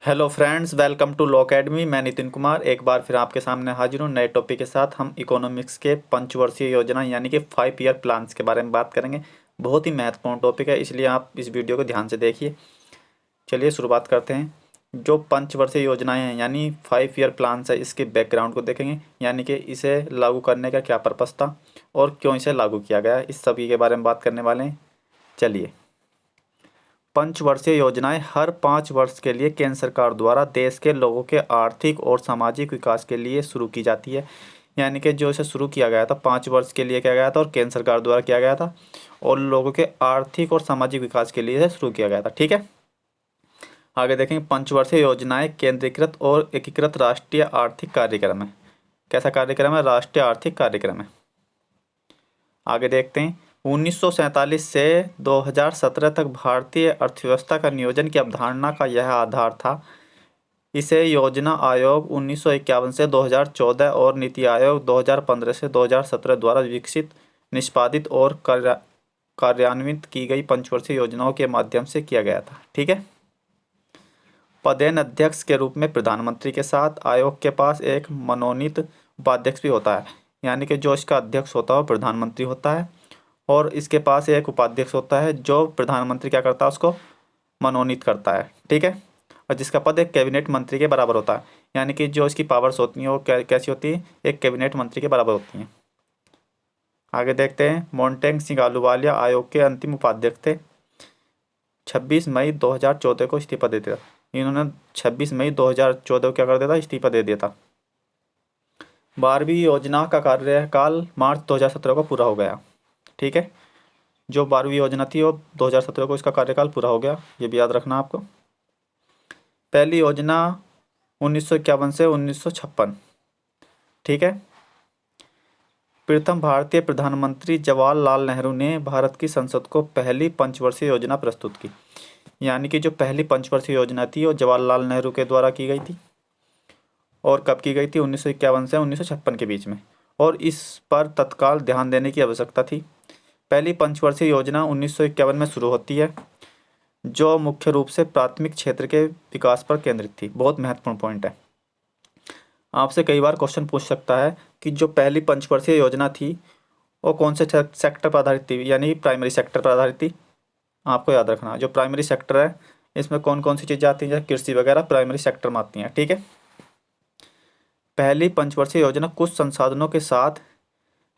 Hello friends, welcome to law academy. मैं नितिन कुमार एक बार फिर आपके सामने हाजिर हूँ नए टॉपिक के साथ। हम इकोनॉमिक्स के पंचवर्षीय योजना यानी कि 5 ईयर प्लान्स के बारे में बात करेंगे। बहुत ही महत्वपूर्ण टॉपिक है, इसलिए आप इस वीडियो को ध्यान से देखिए। चलिए शुरुआत करते हैं। जो पंचवर्षीय योजनाएं हैं यानी 5 ईयर प्लान्स है, इसके बैकग्राउंड को देखेंगे, यानी कि इसे लागू करने का क्या पर्पस था और क्यों इसे लागू किया गया, इस सभी के बारे में बात करने वाले हैं। चलिए, पंचवर्षीय योजनाएं हर 5 वर्ष के लिए केंद्र सरकार द्वारा देश के लोगों के आर्थिक और सामाजिक विकास के लिए शुरू की जाती है। यानी कि जो इसे शुरू किया गया था 5 वर्ष के लिए किया गया था और केंद्र सरकार द्वारा किया गया था, और लोगों के आर्थिक और सामाजिक विकास के लिए इसे शुरू किया गया था। ठीक है, आगे देखेंगे। पंचवर्षीय योजनाएं केंद्रीकृत और एकीकृत राष्ट्रीय आर्थिक कार्यक्रम है। कैसा कार्यक्रम है? राष्ट्रीय आर्थिक कार्यक्रम है। आगे देखते हैं। 1947 से 2017 तक भारतीय अर्थव्यवस्था का नियोजन की अवधारणा का यह आधार था। इसे योजना आयोग 1951 से 2014 और नीति आयोग 2015 से 2017 द्वारा विकसित, निष्पादित और कार्यान्वित की गई पंचवर्षीय योजनाओं के माध्यम से किया गया था। ठीक है। पदेन अध्यक्ष के रूप में प्रधानमंत्री के साथ आयोग के पास एक मनोनीत उपाध्यक्ष भी होता है। यानी कि जो इसका अध्यक्ष होता है वो प्रधानमंत्री होता है, और इसके पास एक उपाध्यक्ष होता है जो प्रधानमंत्री क्या करता है, उसको मनोनीत करता है। ठीक है, और जिसका पद एक कैबिनेट मंत्री के बराबर होता है। यानी कि जो इसकी पावर्स होती हैं वो कैसी होती है? एक कैबिनेट मंत्री के बराबर होती हैं। आगे देखते हैं। मोंटेग सिंह अहलूवालिया आयोग के अंतिम उपाध्यक्ष थे। 26 मई 2014 को इस्तीफा दे दिया। इन्होंने 26 मई 2014 को क्या कर दिया था? इस्तीफा दे दिया था। 12वीं योजना का कार्यकाल मार्च 2017 को पूरा हो गया। ठीक है, जो 12वीं योजना थी वो 2017 को इसका कार्यकाल पूरा हो गया, ये भी याद रखना आपको। पहली योजना 1951 से 1956। ठीक है। प्रथम भारतीय प्रधानमंत्री जवाहरलाल नेहरू ने भारत की संसद को पहली पंचवर्षीय योजना प्रस्तुत की। यानी कि जो पहली पंचवर्षीय योजना थी वो जवाहरलाल नेहरू के द्वारा की गई थी। और कब की गई थी? 1951 से 1956 के बीच में। और इस पर तत्काल ध्यान देने की आवश्यकता थी। पहली पंचवर्षीय योजना 1951 में शुरू होती है, जो मुख्य रूप से प्राथमिक क्षेत्र के विकास पर केंद्रित थी। बहुत महत्वपूर्ण पॉइंट है। आपसे कई बार क्वेश्चन पूछ सकता है कि जो पहली पंचवर्षीय योजना थी वो कौन से सेक्टर पर आधारित थी, यानी प्राइमरी सेक्टर पर आधारित थी। आपको याद रखना, जो प्राइमरी सेक्टर है इसमें कौन कौन सी चीज़ें आती हैं, जैसे कृषि वगैरह प्राइमरी सेक्टर में आती हैं। ठीक है। पहली पंचवर्षीय योजना कुछ संसाधनों के साथ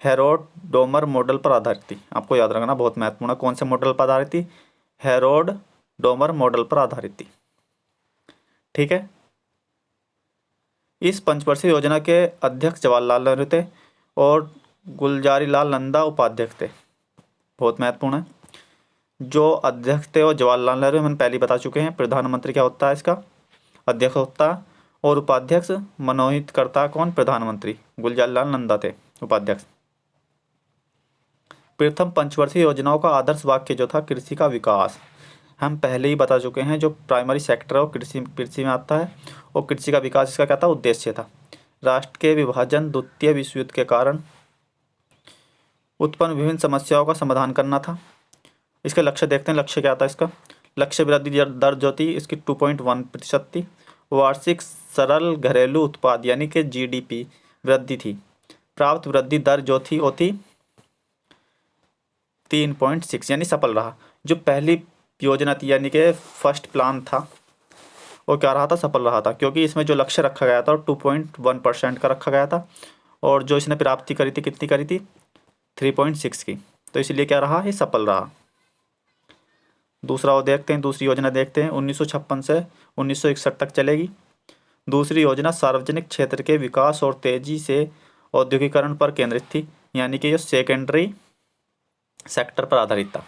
हेरोड डोमर मॉडल पर आधारित थी। आपको याद रखना, बहुत महत्वपूर्ण है। कौन से मॉडल पर आधारित थी? हेरोड डोमर मॉडल पर आधारित थी। ठीक है। इस पंचवर्षीय योजना के अध्यक्ष जवाहरलाल नेहरू थे और गुलजारीलाल नंदा उपाध्यक्ष थे। बहुत महत्वपूर्ण है। जो अध्यक्ष थे वो जवाहरलाल नेहरू, हम पहले बता चुके हैं। प्रधानमंत्री क्या होता है? इसका अध्यक्ष होता है, और उपाध्यक्ष मनोनीत करता कौन? प्रधानमंत्री। गुलजारीलाल नंदा थे उपाध्यक्ष। प्रथम पंचवर्षीय योजनाओं का आदर्श वाक्य जो था, कृषि का विकास। हम पहले ही बता चुके हैं, जो प्राइमरी सेक्टर है वो कृषि में आता है, और कृषि का विकास इसका क्या था? उद्देश्य था। राष्ट्र के विभाजन, द्वितीय विश्व युद्ध के कारण उत्पन्न विभिन्न समस्याओं का समाधान करना था। इसके लक्ष्य देखते हैं। लक्ष्य क्या था इसका? लक्ष्य वृद्धि दर जो थी इसकी 2.1% थी। वार्षिक सरल घरेलू उत्पाद यानी कि GDP वृद्धि थी। प्राप्त वृद्धि दर जो थी वो थी 3.6, यानी सफल रहा। जो पहली योजना थी यानी कि फर्स्ट प्लान था वो क्या रहा था? सफल रहा था, क्योंकि इसमें जो लक्ष्य रखा गया था 2.1% का रखा गया था, और जो इसने प्राप्ति करी थी कितनी करी थी? 3.6 की। तो इसलिए क्या रहा? ये सफल रहा। दूसरा वो देखते हैं, दूसरी योजना देखते हैं। 1956 से 1961 तक चलेगी। दूसरी योजना सार्वजनिक क्षेत्र के विकास और तेजी से औद्योगिकरण पर केंद्रित थी, यानी कि ये सेकेंडरी सेक्टर पर आधारित था।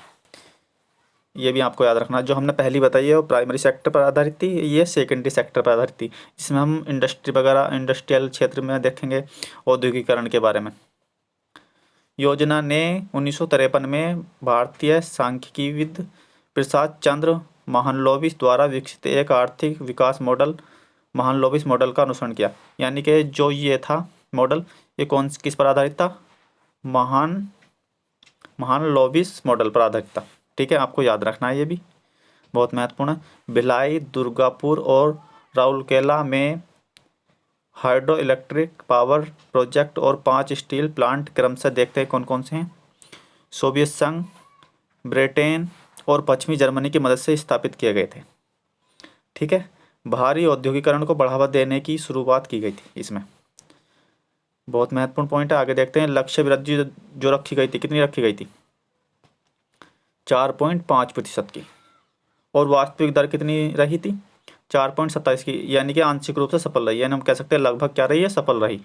ये भी आपको याद रखना, जो हमने पहली बताई है वो प्राइमरी सेक्टर पर आधारित थी, ये सेकेंडरी सेक्टर पर आधारित थी, जिसमें हम इंडस्ट्री वगैरह इंडस्ट्रियल क्षेत्र में देखेंगे औद्योगिकरण के बारे में। योजना ने 1953 में भारतीय सांख्यिकीविद प्रसाद चंद्र महालनोबिस द्वारा विकसित एक आर्थिक विकास मॉडल महालनोबिस मॉडल का अनुसरण किया। यानी कि जो ये था मॉडल, ये किस पर आधारित था? महालनोबिस मॉडल पर आधारित था। ठीक है, आपको याद रखना है, ये भी बहुत महत्वपूर्ण है। भिलाई, दुर्गापुर और राउरकेला में हाइड्रो इलेक्ट्रिक पावर प्रोजेक्ट और 5 स्टील प्लांट क्रमशः देखते हैं कौन कौन से हैं। सोवियत संघ, ब्रिटेन और पश्चिमी जर्मनी की मदद से स्थापित किए गए थे। ठीक है, भारी औद्योगिकरण को बढ़ावा देने की शुरुआत की गई थी इसमें। बहुत महत्वपूर्ण पॉइंट है, आगे देखते हैं। लक्ष्य वृद्धि जो रखी गई थी, कितनी रखी गई थी? 4.5% की। और वास्तविक दर कितनी रही थी? 4.27 की, यानी कि आंशिक रूप से सफल रही, यानी हम कह सकते हैं लगभग क्या रही है, सफल रही।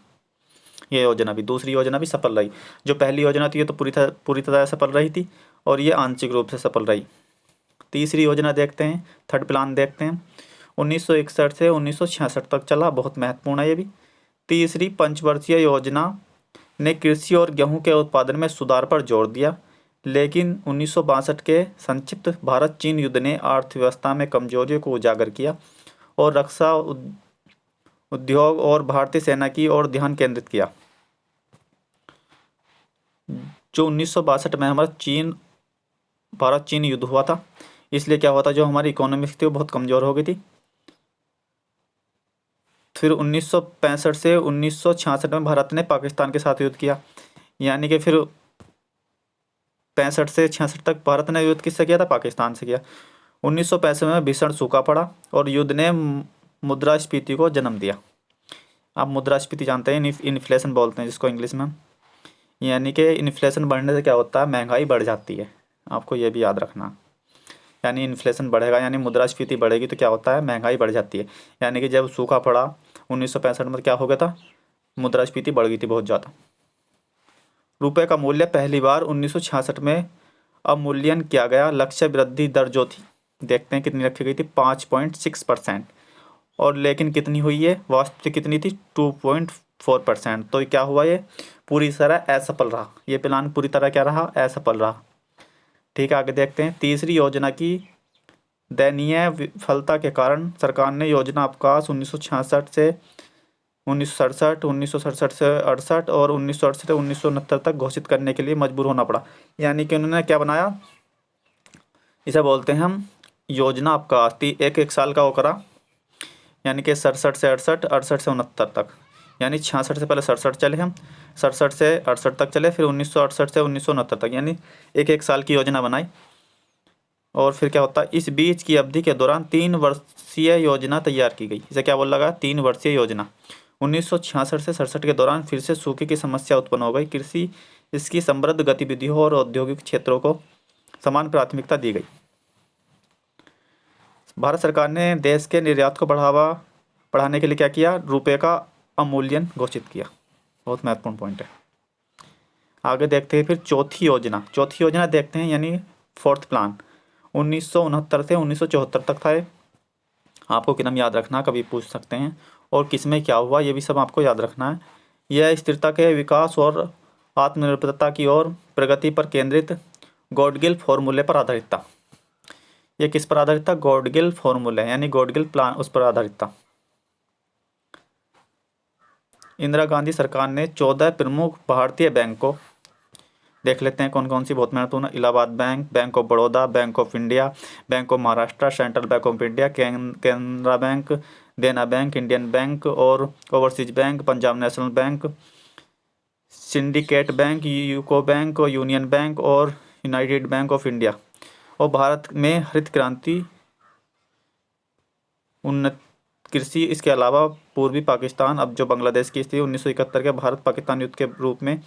ये योजना भी, दूसरी योजना भी सफल रही। जो पहली योजना थी ये तो पूरी तरह सफल रही थी, और ये आंशिक रूप से सफल रही। तीसरी योजना देखते हैं, थर्ड प्लान देखते हैं। 1961 से 1966 तक चला, बहुत महत्वपूर्ण है ये भी। तीसरी पंचवर्षीय योजना ने कृषि और गेहूं के उत्पादन में सुधार पर जोर दिया, लेकिन 1962 के संक्षिप्त भारत चीन युद्ध ने अर्थव्यवस्था में कमजोरियों को उजागर किया और रक्षा उद्योग और भारतीय सेना की ओर ध्यान केंद्रित किया। जो 1962 में हमारा भारत चीन युद्ध हुआ था, इसलिए क्या हुआ था, जो हमारी इकोनॉमिक्स थी वो बहुत कमज़ोर हो गई थी। फिर 1965 से 1966 में भारत ने पाकिस्तान के साथ युद्ध किया, यानी कि फिर 65 से 66 तक भारत ने युद्ध किससे किया था? पाकिस्तान से किया। 1965 में भीषण सूखा पड़ा और युद्ध ने मुद्रास्फीति को जन्म दिया। आप मुद्रास्फीति जानते हैं, इन्फ्लेशन बोलते हैं जिसको इंग्लिश में। यानी कि इन्फ्लेशन बढ़ने से क्या होता है? महंगाई बढ़ जाती है, आपको ये भी याद रखना। यानी इन्फ्लेशन बढ़ेगा, यानी मुद्रास्फीति बढ़ेगी तो क्या होता है? महंगाई बढ़ जाती है। यानी कि जब सूखा पड़ा 1965 में, क्या हो गया था? मुद्रास्फीति बढ़ गई थी बहुत ज़्यादा। रुपए का मूल्य पहली बार 1966 में अवमूल्यन किया गया। लक्ष्य वृद्धि दर जो थी, देखते हैं कितनी रखी गई थी? 5.6%। और लेकिन कितनी हुई है? वास्तविक कितनी थी? 2.4%। तो क्या हुआ? ये पूरी तरह असफल रहा, ये प्लान पूरी तरह क्या रहा? असफल रहा। ठीक है, आगे देखते हैं। तीसरी योजना की दयनीय विफलता के कारण सरकार ने योजना अवकाश 1966 से 1967, 1967 से 68 और 1968 से 1969 तक घोषित करने के लिए मजबूर होना पड़ा। यानी कि उन्होंने क्या बनाया? इसे बोलते हैं हम योजना अवकाश। एक एक साल का वो करा, यानी कि 67 से 68, 68 से 69 तक। यानी 66 से पहले 67 चले हम, 67 से 68 तक चले, फिर 1968 से 1969 तक, यानी एक एक साल की योजना बनाई। और फिर क्या होता है? इस बीच की अवधि के दौरान 3 वर्षीय योजना तैयार की गई। इसे क्या बोल लगा? 3 वर्षीय योजना। 1966 से 67 के दौरान फिर से सूखे की समस्या उत्पन्न हो गई। कृषि, इसकी समृद्ध गतिविधियों और औद्योगिक क्षेत्रों को समान प्राथमिकता दी गई। भारत सरकार ने देश के निर्यात को बढ़ाने के लिए क्या किया? रुपए का अवमूल्यन घोषित किया। बहुत महत्वपूर्ण पॉइंट है। आगे देखते हैं फिर चौथी योजना देखते हैं, यानी फोर्थ प्लान। 1969 से 1974 तक था ये। आपको कितना याद रखना, कभी पूछ सकते हैं। और किसमें क्या हुआ ये भी सब आपको याद रखना है। यह स्थिरता के विकास और आत्मनिर्भरता की ओर प्रगति पर केंद्रित गॉडगिल फॉर्मूले पर आधारित था। ये किस पर आधारित था? गॉडगिल फॉर्मूले, यानी गॉडगिल प्लान, उस पर आधारित था। इंदिरा गांधी सरकार ने 14 प्रमुख भारतीय बैंक को देख लेते हैं कौन कौन सी, बहुत महत्वपूर्ण। Allahabad bank, bank of Baroda, bank of India, bank of Maharashtra, central bank of India, Canara bank, देना बैंक, इंडियन बैंक और overseas bank, Punjab national bank, syndicate bank, UCO bank और यूनियन बैंक और यूनाइटेड बैंक ऑफ इंडिया। और भारत में हरित क्रांति, उन्नत कृषि, इसके अलावा पूर्वी पाकिस्तान, अब जो बांग्लादेश की स्थिति 1971 के भारत पाकिस्तान युद्ध के रूप में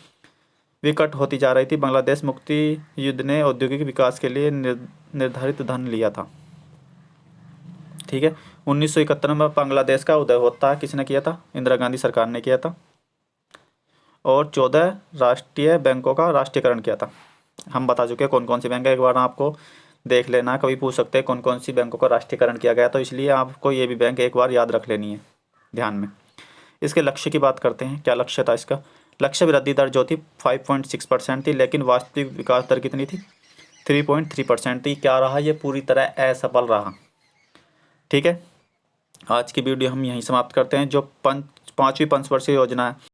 विकट होती जा रही थी। बांग्लादेश मुक्ति युद्ध ने औद्योगिक विकास के लिए निर्धारित धन लिया था। ठीक है, 1971 में बांग्लादेश का उदय होता है, किसने किया था? इंदिरा गांधी सरकार ने किया था। और 14 राष्ट्रीय बैंकों का राष्ट्रीयकरण किया था। हम बता चुके हैं कौन कौन सी बैंक है, एक बार आपको देख लेना, कभी पूछ सकते हैं कौन कौन सी बैंकों का राष्ट्रीयकरण किया गया, तो इसलिए आपको ये भी बैंक एक बार याद रख लेनी है ध्यान में। इसके लक्ष्य की बात करते हैं, क्या लक्ष्य था इसका? लक्ष्य वृद्धि दर जो थी 5.6% थी, लेकिन वास्तविक विकास दर कितनी थी? 3.3% थी। क्या रहा? ये पूरी तरह असफल रहा। ठीक है, आज की वीडियो हम यहीं समाप्त करते हैं। जो पाँचवीं पंचवर्षीय योजना है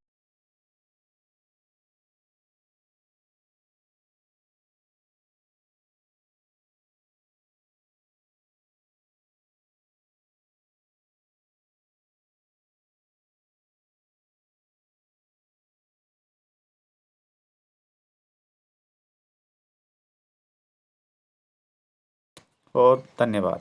और धन्यवाद।